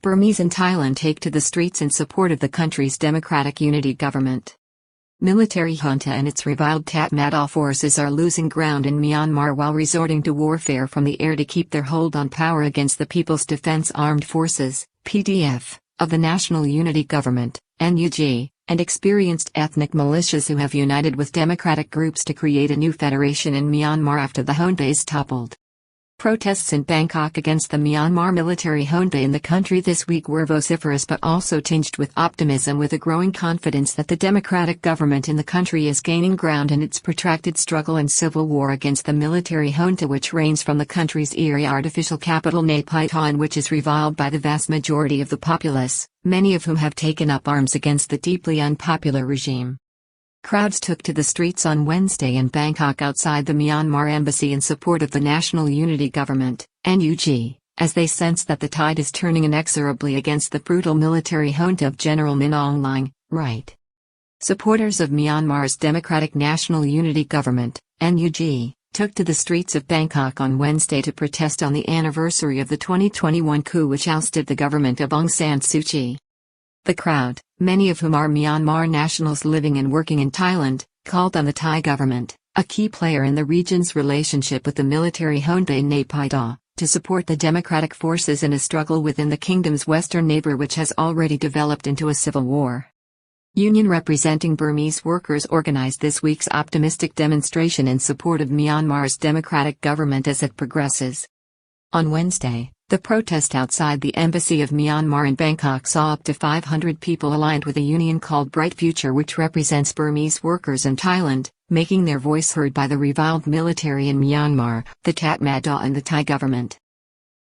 Burmese in Thailand take to the streets in support of the country's democratic unity government. Military junta and its reviled Tatmadaw forces are losing ground in Myanmar while resorting to warfare from the air to keep their hold on power against the People's Defense Armed Forces, PDF, of the National Unity Government, NUG, and experienced ethnic militias who have united with democratic groups to create a new federation in Myanmar after the junta is toppled. Protests in Bangkok against the Myanmar military junta in the country this week were vociferous but also tinged with optimism, with a growing confidence that the democratic government in the country is gaining ground in its protracted struggle and civil war against the military junta, which reigns from the country's eerie artificial capital Naypyidaw, and which is reviled by the vast majority of the populace, many of whom have taken up arms against the deeply unpopular regime. Crowds took to the streets on Wednesday in Bangkok outside the Myanmar embassy in support of the National Unity Government, NUG, as they sense that the tide is turning inexorably against the brutal military junta of General Min Aung Hlaing, right. Supporters of Myanmar's Democratic National Unity Government, NUG, took to the streets of Bangkok on Wednesday to protest on the anniversary of the 2021 coup which ousted the government of Aung San Suu Kyi. The crowd, many of whom are Myanmar nationals living and working in Thailand, called on the Thai government, a key player in the region's relationship with the military junta in Naypyidaw, to support the democratic forces in a struggle within the kingdom's western neighbor, which has already developed into a civil war. Union representing Burmese workers organized this week's optimistic demonstration in support of Myanmar's democratic government as it progresses. On Wednesday, the protest outside the Embassy of Myanmar in Bangkok saw up to 500 people aligned with a union called Bright Future, which represents Burmese workers in Thailand, making their voice heard by the reviled military in Myanmar, the Tatmadaw and the Thai government.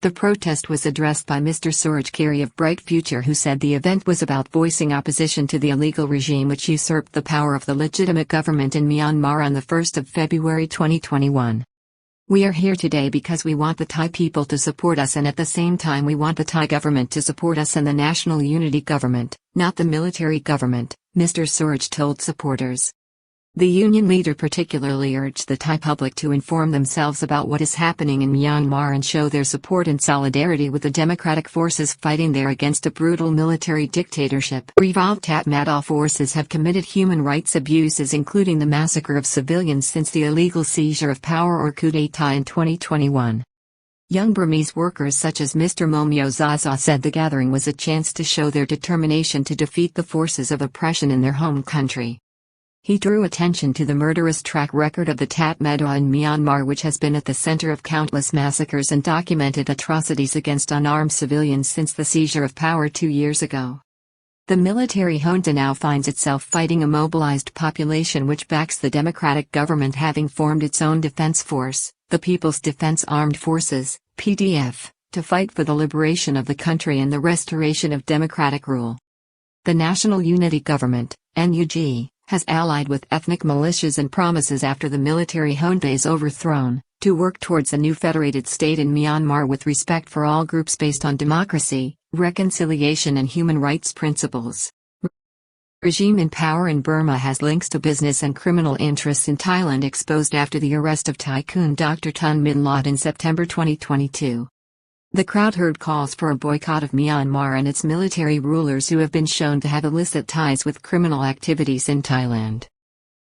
The protest was addressed by Mr. Suraj Kiri of Bright Future, who said the event was about voicing opposition to the illegal regime which usurped the power of the legitimate government in Myanmar on the 1st of February 2021. We are here today because we want the Thai people to support us, and at the same time we want the Thai government to support us and the National Unity Government, not the military government, Mr. Suraj told supporters. The union leader particularly urged the Thai public to inform themselves about what is happening in Myanmar and show their support and solidarity with the democratic forces fighting there against a brutal military dictatorship. Reviled Tatmadaw forces have committed human rights abuses, including the massacre of civilians since the illegal seizure of power or coup d'état in 2021. Young Burmese workers such as Mr. Momyo Zaza said the gathering was a chance to show their determination to defeat the forces of oppression in their home country. He drew attention to the murderous track record of the Tatmadaw in Myanmar, which has been at the center of countless massacres and documented atrocities against unarmed civilians since the seizure of power 2 years ago. The military junta now finds itself fighting a mobilized population which backs the democratic government, having formed its own defense force, the People's Defense Armed Forces, PDF, to fight for the liberation of the country and the restoration of democratic rule. The National Unity Government, NUG, has allied with ethnic militias and promises, after the military junta is overthrown, to work towards a new federated state in Myanmar with respect for all groups based on democracy, reconciliation and human rights principles. Regime in power in Burma has links to business and criminal interests in Thailand exposed after the arrest of tycoon Dr. Thun Min Lot in September 2022. The crowd heard calls for a boycott of Myanmar and its military rulers who have been shown to have illicit ties with criminal activities in Thailand.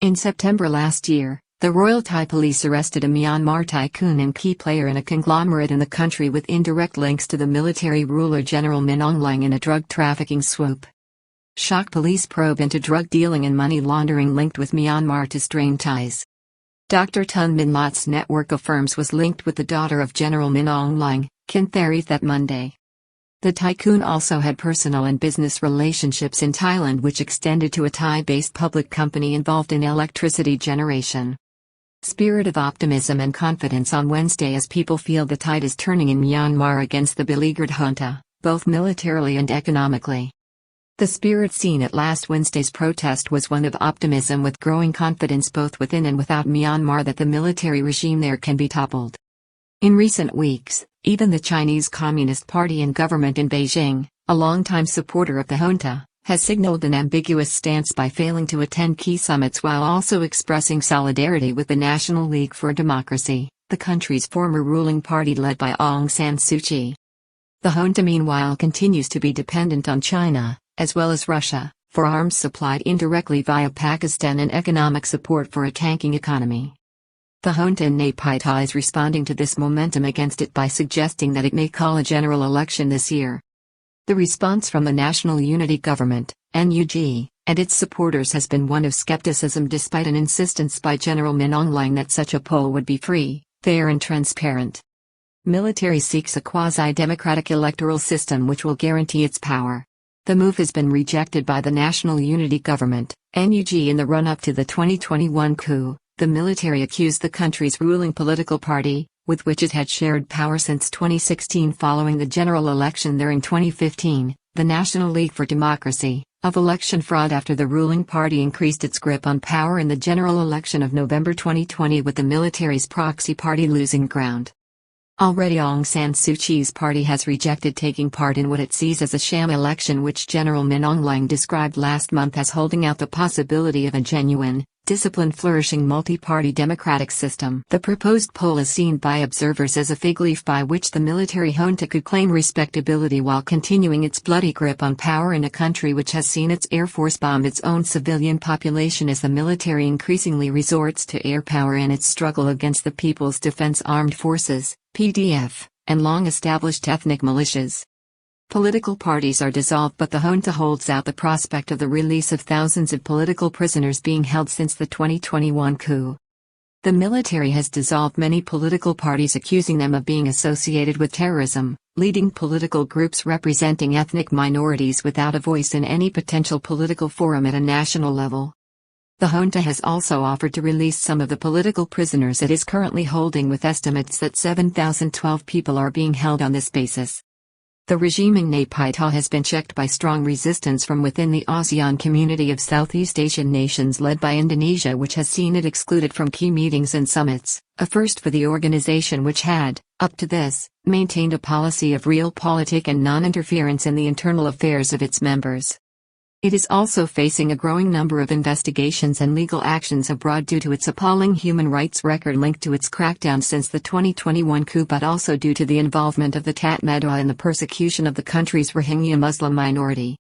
In September last year, the Royal Thai Police arrested a Myanmar tycoon and key player in a conglomerate in the country with indirect links to the military ruler General Min Aung Hlaing in a drug trafficking swoop. Shock police probe into drug dealing and money laundering linked with Myanmar to strain ties. Dr. Thun Min Lot's network of firms was linked with the daughter of General Min Aung Hlaing, Kin Therith, that Monday. The tycoon also had personal and business relationships in Thailand which extended to a Thai-based public company involved in electricity generation. Spirit of optimism and confidence on Wednesday as people feel the tide is turning in Myanmar against the beleaguered junta, both militarily and economically. The spirit seen at last Wednesday's protest was one of optimism, with growing confidence both within and without Myanmar that the military regime there can be toppled. In recent weeks, even the Chinese Communist Party in government in Beijing, a longtime supporter of the junta, has signaled an ambiguous stance by failing to attend key summits while also expressing solidarity with the National League for Democracy, the country's former ruling party led by Aung San Suu Kyi. The junta meanwhile continues to be dependent on China, as well as Russia, for arms supplied indirectly via Pakistan and economic support for a tanking economy. The junta in Naypyidaw is responding to this momentum against it by suggesting that it may call a general election this year. The response from the National Unity Government, NUG, and its supporters has been one of skepticism despite an insistence by General Min Aung Hlaing that such a poll would be free, fair and transparent. Military seeks a quasi-democratic electoral system which will guarantee its power. The move has been rejected by the National Unity Government, NUG, in the run-up to the 2021 coup. The military accused the country's ruling political party, with which it had shared power since 2016 following the general election there in 2015, the National League for Democracy, of election fraud after the ruling party increased its grip on power in the general election of November 2020 with the military's proxy party losing ground. Already Aung San Suu Kyi's party has rejected taking part in what it sees as a sham election which General Min Aung Hlaing described last month as holding out the possibility of a genuine, disciplined, flourishing multi-party democratic system. The proposed poll is seen by observers as a fig leaf by which the military junta could claim respectability while continuing its bloody grip on power in a country which has seen its air force bomb its own civilian population as the military increasingly resorts to air power in its struggle against the People's Defense Armed Forces, PDF, and long-established ethnic militias. Political parties are dissolved, but the junta holds out the prospect of the release of thousands of political prisoners being held since the 2021 coup. The military has dissolved many political parties, accusing them of being associated with terrorism, leading political groups representing ethnic minorities without a voice in any potential political forum at a national level. The junta has also offered to release some of the political prisoners it is currently holding, with estimates that 7,012 people are being held on this basis. The regime in Naypyidaw has been checked by strong resistance from within the ASEAN community of Southeast Asian nations led by Indonesia, which has seen it excluded from key meetings and summits, a first for the organization which had, up to this, maintained a policy of realpolitik and non-interference in the internal affairs of its members. It is also facing a growing number of investigations and legal actions abroad due to its appalling human rights record linked to its crackdown since the 2021 coup, but also due to the involvement of the Tatmadaw in the persecution of the country's Rohingya Muslim minority.